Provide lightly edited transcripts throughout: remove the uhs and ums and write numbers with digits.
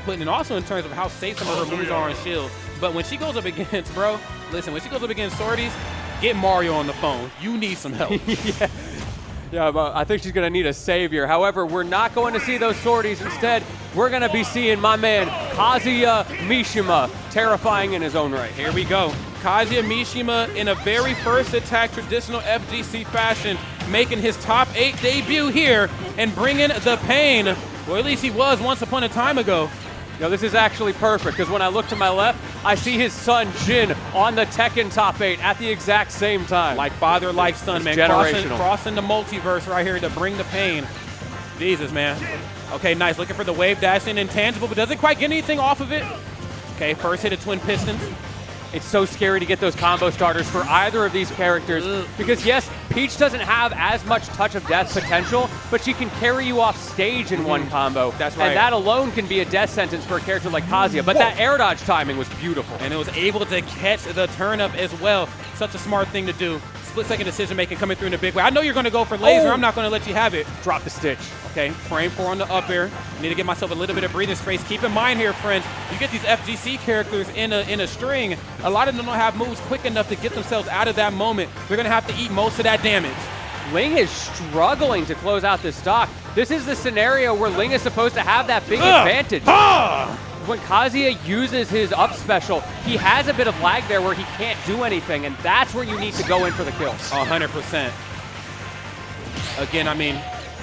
output and also in terms of how safe some of her moves are on shield. But when she goes up against, bro, listen, when she goes up against Swordies, get Mario on the phone. You need some help. Yeah, but I think she's going to need a savior. However, we're not going to see those Swordies. Instead, we're going to be seeing my man, Kazuya Mishima, terrifying in his own right. Here we go. Kazuya Mishima in a very first attack, traditional FGC fashion, making his top 8 debut here and bringing the pain. Well, at least he was once upon a time ago. Yo, this is actually perfect, because when I look to my left, I see his son, Jin, on the Tekken top 8 at the exact same time. Like father, like son, man. Generational. Crossing the multiverse right here to bring the pain. Jesus, man. Okay, nice. Looking for the wave dash in intangible, but doesn't quite get anything off of it. Okay, first hit of Twin Pistons. It's so scary to get those combo starters for either of these characters because, yes, Peach doesn't have as much touch of death potential, but she can carry you off stage in one combo. That's right. And that alone can be a death sentence for a character like Kazuya. But that air dodge timing was beautiful. And it was able to catch the turn up as well. Such a smart thing to do. Split-second decision-making coming through in a big way. I know you're going to go for laser. I'm not going to let you have it. Drop the stitch. Okay, frame 4 on the up air. Need to give myself a little bit of breathing space. Keep in mind here, friends, you get these FGC characters in a string. A lot of them don't have moves quick enough to get themselves out of that moment. They're going to have to eat most of that damage. Ling is struggling to close out this stock. This is the scenario where Ling is supposed to have that big advantage. When Kazuya uses his up special, he has a bit of lag there where he can't do anything, and that's where you need to go in for the kills. 100%. Again, I mean,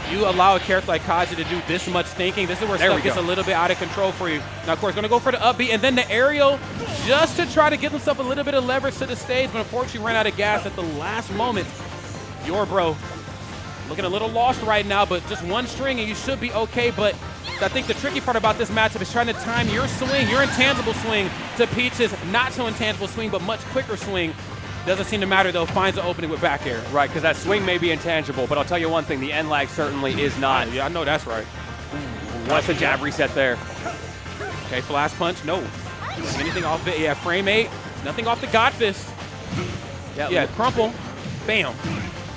you allow a character like Kazuya to do this much thinking. This is where stuff gets a little bit out of control for you. Now, of course, going to go for the up B and then the aerial just to try to give himself a little bit of leverage to the stage, but unfortunately ran out of gas at the last moment. Yourbro looking a little lost right now, but just one string and you should be okay. But I think the tricky part about this matchup is trying to time your swing, your intangible swing, to Peach's not so intangible swing, but much quicker swing. Doesn't seem to matter, though. Finds the opening with back air. Right, because that swing may be intangible, but I'll tell you one thing, the end lag certainly is not. Yeah, I know that's right. What's the jab reset there? Okay, flash punch, no. Anything off it? Yeah, frame 8. Nothing off the God Fist. Yeah, crumple. Bam.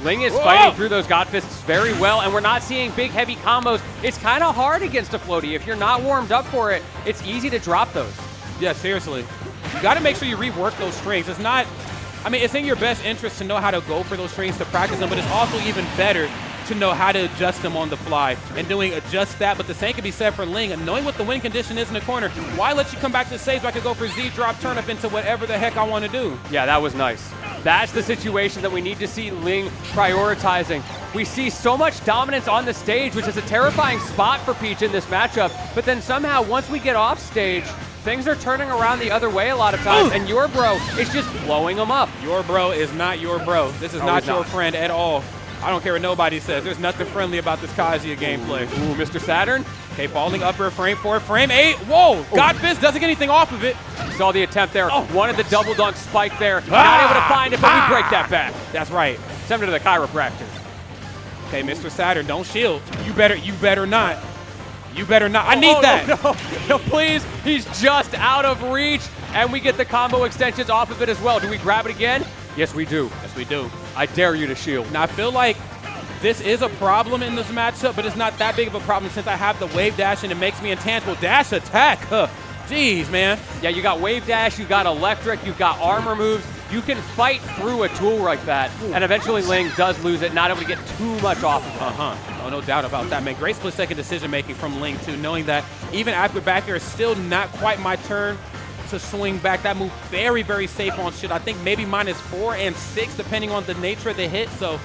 Ling is fighting through those God Fists very well, and we're not seeing big, heavy combos. It's kind of hard against a floaty. If you're not warmed up for it, it's easy to drop those. Yeah, seriously. You got to make sure you rework those strings. It's not, I mean, it's in your best interest to know how to go for those strings, to practice them, but it's also even better to know how to adjust them on the fly and doing just that. But the same can be said for Ling. And knowing what the win condition is in the corner, why let you come back to the stage so I could go for Z drop turn up into whatever the heck I want to do? Yeah, that was nice. That's the situation that we need to see Ling prioritizing. We see so much dominance on the stage, which is a terrifying spot for Peach in this matchup. But then somehow, once we get off stage, things are turning around the other way a lot of times, and Yourbro is just blowing them up. Yourbro is not your bro. This is not your friend at all. I don't care what nobody says. There's nothing friendly about this Kazuya gameplay. Ooh, Mr. Saturn. Okay, falling upper, frame 4, frame 8. Whoa! God Fist doesn't get anything off of it. Saw the attempt there. Wanted the double dunk spike there. Not able to find it, but we break that back. That's right. Send him to the chiropractor. Okay, Mr. Saturn, don't shield. You better not. You better not. I need that. No, please. He's just out of reach, and we get the combo extensions off of it as well. Do we grab it again? Yes, we do. Yes, we do. I dare you to shield. Now, I feel like this is a problem in this matchup, but it's not that big of a problem since I have the wave dash and it makes me intangible. Dash attack. Jeez, man. Yeah, you got wave dash, you got electric, you've got armor moves. You can fight through a tool like that, and eventually Ling does lose it, not able to get too much off of it. Oh, no doubt about that, man. Great split-second decision-making from Ling, too, knowing that even after back air, it's still not quite my turn to swing back. That move very, very safe on shit. I think maybe -4 and 6, depending on the nature of the hit, so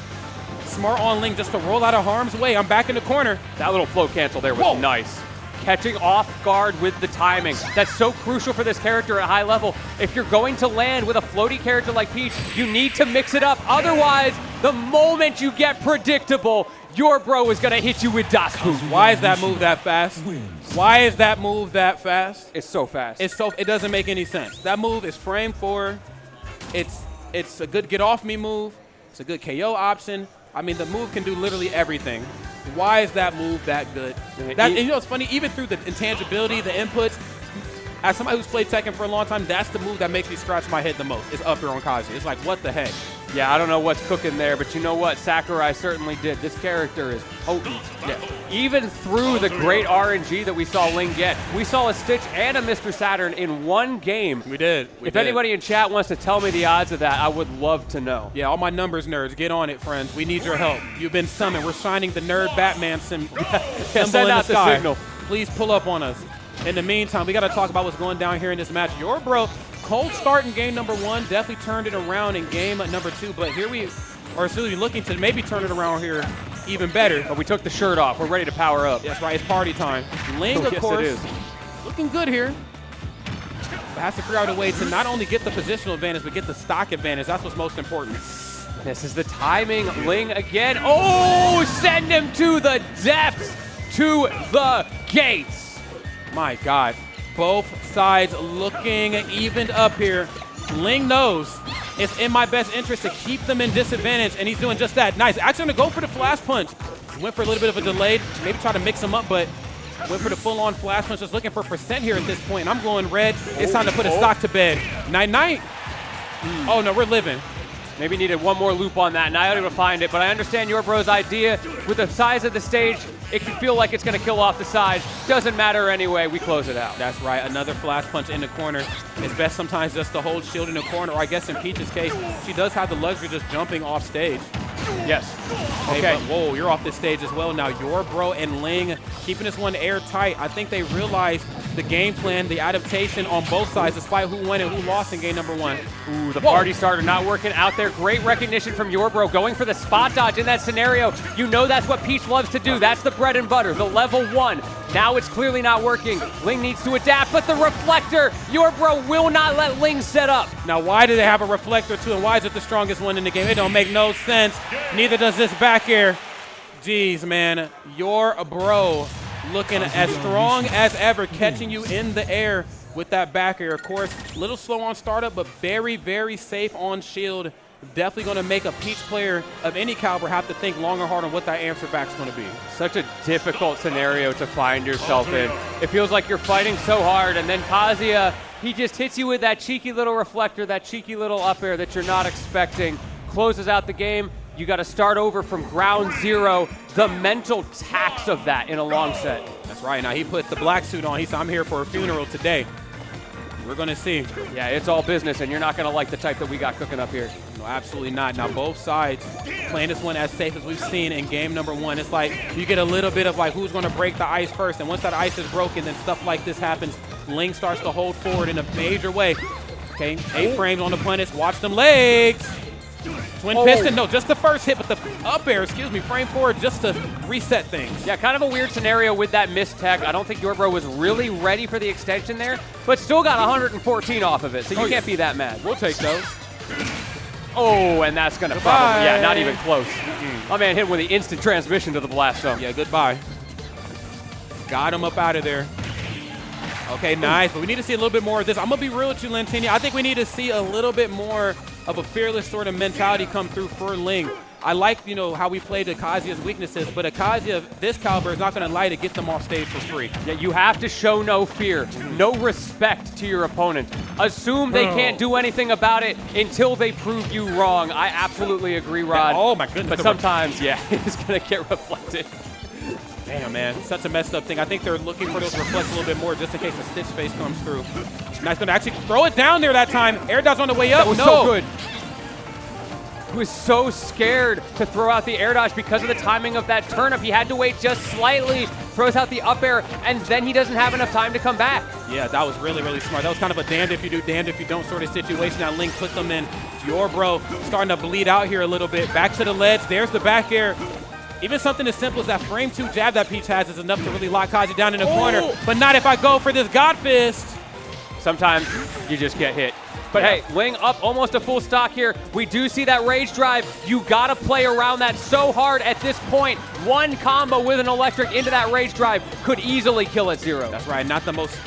smart on Ling just to roll out of harm's way. I'm back in the corner. That little float cancel there was nice. Catching off guard with the timing. That's so crucial for this character at high level. If you're going to land with a floaty character like Peach, you need to mix it up. Otherwise, the moment you get predictable, Yourbro is going to hit you with Das Boot. Why is that move that fast? Why is that move that fast? It's so fast. It doesn't make any sense. That move is frame 4. It's a good get off me move. It's a good KO option. I mean, the move can do literally everything. Why is that move that good? And you know what's funny? Even through the intangibility, the inputs, as somebody who's played Tekken for a long time, that's the move that makes me scratch my head the most. It's up here on Kazuya. It's like, what the heck? Yeah, I don't know what's cooking there, but you know what? Sakurai certainly did. This character is potent. Yeah. Even through the great RNG that we saw Ling get, we saw a Stitch and a Mr. Saturn in one game. We did. If anybody in chat wants to tell me the odds of that, I would love to know. Yeah, all my numbers nerds, get on it, friends. We need your help. You've been summoned. We're signing the nerd Batman symbol Send in out the sky. signal. Please pull up on us. In the meantime, we got to talk about what's going down here in this match. Yourbro, cold start in game number 1, definitely turned it around in game number 2, but here we are still looking to maybe turn it around here even better. But we took the shirt off. We're ready to power up. That's right, it's party time. Ling, of course, it is. looking good here. But has to figure out a way to not only get the positional advantage, but get the stock advantage. That's what's most important. This is the timing. Ling again. Oh, send him to the depths, to the gates. My God, both sides looking evened up here. Ling knows it's in my best interest to keep them in disadvantage, and he's doing just that. Nice. Actually going to go for the flash punch. Went for a little bit of a delayed, maybe try to mix them up, but went for the full-on flash punch. Just looking for percent here at this point. And I'm going red. It's time to put a stock to bed. Night-night. Oh, no, we're living. Maybe needed one more loop on that. Not able to find it, but I understand Yourbro's idea. With the size of the stage, it can feel like it's going to kill off the side. Doesn't matter anyway. We close it out. That's right. Another flash punch in the corner. It's best sometimes just to hold shield in the corner, or I guess in Peach's case, she does have the luxury of just jumping off stage. Yes. Okay. But, whoa, you're off this stage as well now. Yourbro and Ling keeping this one airtight. I think they realized the game plan, the adaptation on both sides, despite who won and who lost in game number 1. Ooh, the party starter not working out there. Great recognition from Yourbro, going for the spot dodge in that scenario. You know that's what Peach loves to do. That's the bread and butter, the level 1. Now it's clearly not working. Ling needs to adapt, but the reflector, Yourbro will not let Ling set up. Now, why do they have a reflector too, and why is it the strongest one in the game? It don't make no sense. Neither does this back air. Jeez, man. Yourbro looking as strong as ever, catching you in the air with that back air. Of course, a little slow on startup, but very, very safe on shield. Definitely going to make a Peach player of any caliber have to think long and hard on what that answer back's going to be. Such a difficult scenario to find yourself in. It feels like you're fighting so hard, and then Kazuya, he just hits you with that cheeky little reflector, that cheeky little up air that you're not expecting. Closes out the game. You got to start over from ground zero. The mental tax of that in a long set. That's right. Now he put the black suit on. He said, I'm here for a funeral today. We're going to see. Yeah, it's all business, and you're not going to like the type that we got cooking up here. No, absolutely not. Now, both sides playing this one as safe as we've seen in game number 1. It's like you get a little bit of like who's going to break the ice first, and once that ice is broken, then stuff like this happens. Ling starts to hold forward in a major way. Okay, 8 frames on the punish. Watch them legs. Twin piston, no, just the first hit, but the up air, frame forward just to reset things. Yeah, kind of a weird scenario with that missed tech. I don't think Yourbro was really ready for the extension there, but still got 114 off of it, so you can't be that mad. We'll take those. Oh, and that's going to probably, yeah, not even close. My man hit him with the instant transmission to the blast zone. Yeah, goodbye. Got him up out of there. Okay, nice, but we need to see a little bit more of this. I'm going to be real with you, Lentini. I think we need to see a little bit more of a fearless sort of mentality come through for Ling. I like, how we played Kazuya's weaknesses, but a Kazuya of this caliber is not going to lie to get them off stage for free. Yeah, you have to show no fear, no respect to your opponent. Assume they can't do anything about it until they prove you wrong. I absolutely agree, Rod. Oh, my goodness. But sometimes, yeah, it's going to get reflected. Damn, man, such a messed up thing. I think they're looking for those reflects a little bit more just in case the Stitch face comes through. Nice, going to actually throw it down there that time. Air dodge on the way up. That was so good. He was so scared to throw out the air dodge because of the timing of that turnip. He had to wait just slightly, throws out the up air, and then he doesn't have enough time to come back. Yeah, that was really, really smart. That was kind of a damned if you do, damned if you don't sort of situation. Now Ling put them in. Yourbro starting to bleed out here a little bit. Back to the ledge. There's the back air. Even something as simple as that frame 2 jab that Peach has is enough to really lock Kazuya down in the corner. But not if I go for this God Fist. Sometimes you just get hit. But hey, Ling up almost a full stock here. We do see that rage drive. You gotta play around that so hard at this point. One combo with an electric into that rage drive could easily kill at 0. That's right, not the most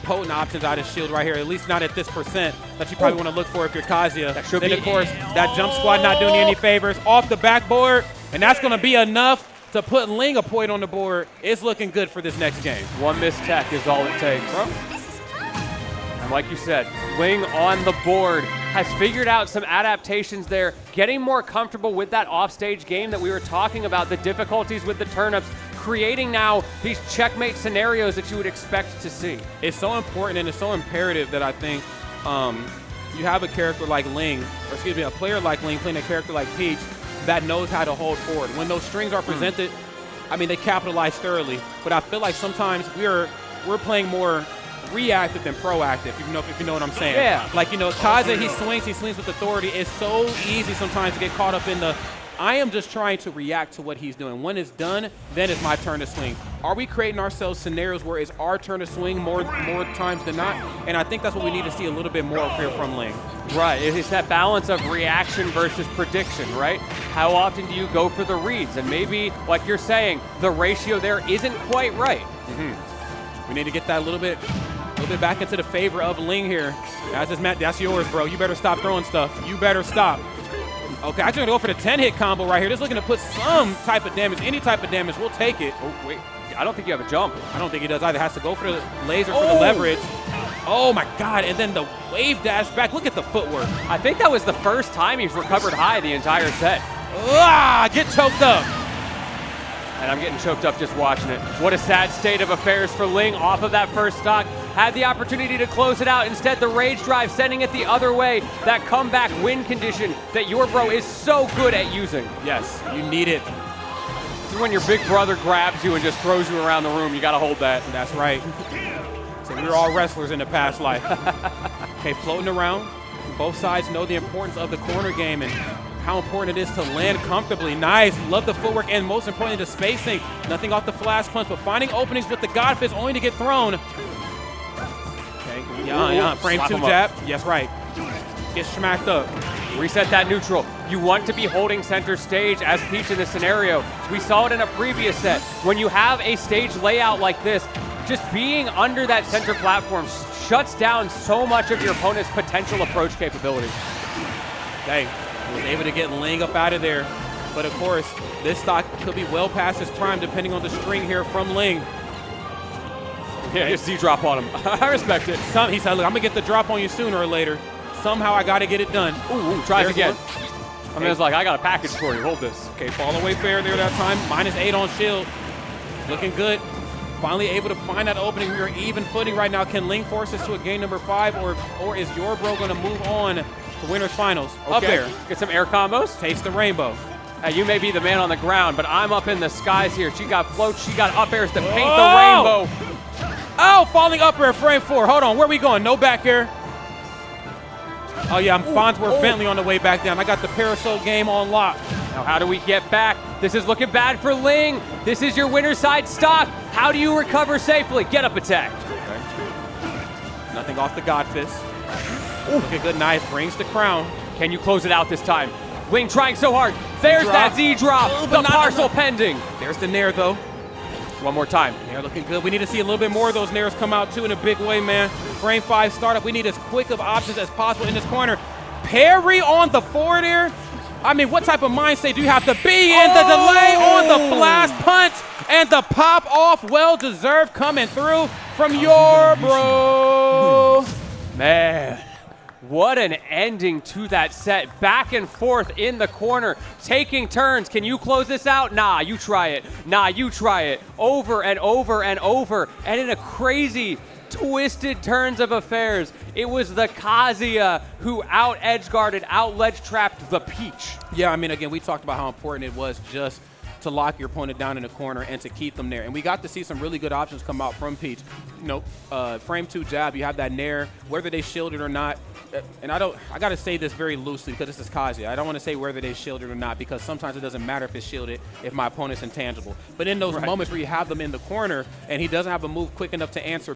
potent options out of shield right here, at least not at this percent that you probably want to look for if you're Kazuya. That should then be. Of course, that jump squad not doing you any favors. Off the backboard, and that's going to be enough to put Ling a point on the board. It's looking good for this next game. One missed tech is all it takes. And like you said, Ling on the board. has figured out some adaptations there, getting more comfortable with that offstage game that we were talking about, the difficulties with the turnips, creating now these checkmate scenarios that you would expect to see. It's so important and it's so imperative that I think you have a character like Ling, or excuse me, a player like Ling playing a character like Peach that knows how to hold forward. When those strings are presented, I mean, they capitalize thoroughly, but I feel like sometimes we're playing more reactive than proactive, if you know what I'm saying. Yeah. Like, Kazuya, he swings with authority. It's so easy sometimes to get caught up in the, I am just trying to react to what he's doing. When it's done, then it's my turn to swing. Are we creating ourselves scenarios where it's our turn to swing more times than not? And I think that's what we need to see a little bit more of here from Ling. Right, it's that balance of reaction versus prediction, right? How often do you go for the reads? And maybe, like you're saying, the ratio there isn't quite right. We need to get that a little bit back into the favor of Ling here. That's yours, bro. You better stop throwing stuff. You better stop. Okay, I'm just going to go for the 10-hit combo right here. Just looking to put some type of damage, any type of damage. We'll take it. Oh, wait. I don't think you have a jump. I don't think he does either. Has to go for the laser for the leverage. Oh, my God. And then the wave dash back. Look at the footwork. I think that was the first time he's recovered high the entire set. Get choked up. And I'm getting choked up just watching it. What a sad state of affairs for Ling off of that first stock. Had the opportunity to close it out. Instead, the rage drive sending it the other way. That comeback win condition that Yourbro is so good at using. Yes, you need it. This is when your big brother grabs you and just throws you around the room. You got to hold that. That's right. So we were all wrestlers in the past life. Okay, floating around. Both sides know the importance of the corner game and how important it is to land comfortably. Nice. Love the footwork and most importantly the spacing. Nothing off the flash punch, but finding openings with the God Fist only to get thrown. Okay. Yeah. Frame Slap 2 jab. Yes, right. Get smacked up. Reset that neutral. You want to be holding center stage as Peach in this scenario. We saw it in a previous set. When you have a stage layout like this, just being under that center platform shuts down so much of your opponent's potential approach capability. Okay. Was able to get Ling up out of there. But of course, this stock could be well past his prime depending on the string here from Ling. Yeah, just Z-drop on him. I respect it. He said, look, I'm going to get the drop on you sooner or later. Somehow I got to get it done. Ooh, tries again. I mean, it's like, I got a package for you. Hold this. Okay, fall away fair there that time. -8 on shield. Looking good. Finally able to find that opening. We are even footing right now. Can Ling force us to a game number 5 or is Yourbro going to move on to winners finals? Okay. Up there. Get some air combos. Taste the rainbow. You may be the man on the ground, but I'm up in the skies here. She got floats. She got up airs to paint the rainbow. Oh, falling up air, frame 4. Hold on, where are we going? No back air. Oh, yeah, I'm Farnsworth Bentley on the way back down. I got the parasol game on lock. Now, how do we get back? This is looking bad for Ling. This is your winner side stock. How do you recover safely? Get up attack. Okay. Nothing off the God Fist. Looking good, nice. Brings the crown. Can you close it out this time? Ling trying so hard. There's that Z-drop. The parcel pending. There's the Nair, though. One more time. Nair looking good. We need to see a little bit more of those Nairs come out, too, in a big way, man. Frame 5 startup. We need as quick of options as possible in this corner. Parry on the forward air. I mean, what type of mind state do you have to be in? The delay on the flash punch and the pop off. Well-deserved coming through from Yourbro. Man. What an ending to that set. Back and forth in the corner, taking turns. Can you close this out? Nah, you try it. Nah, you try it. Over and over and over. And in a crazy, twisted turns of affairs, it was the Kazuya who out-edge-guarded, out-ledge-trapped the Peach. Yeah, I mean, again, we talked about how important it was just to lock your opponent down in the corner and to keep them there. And we got to see some really good options come out from Peach. Frame 2 jab, you have that Nair, whether they shielded or not. And I got to say this very loosely because this is Kazuya. I don't want to say whether they shielded or not because sometimes it doesn't matter if it's shielded if my opponent's intangible. But in those moments where you have them in the corner and he doesn't have a move quick enough to answer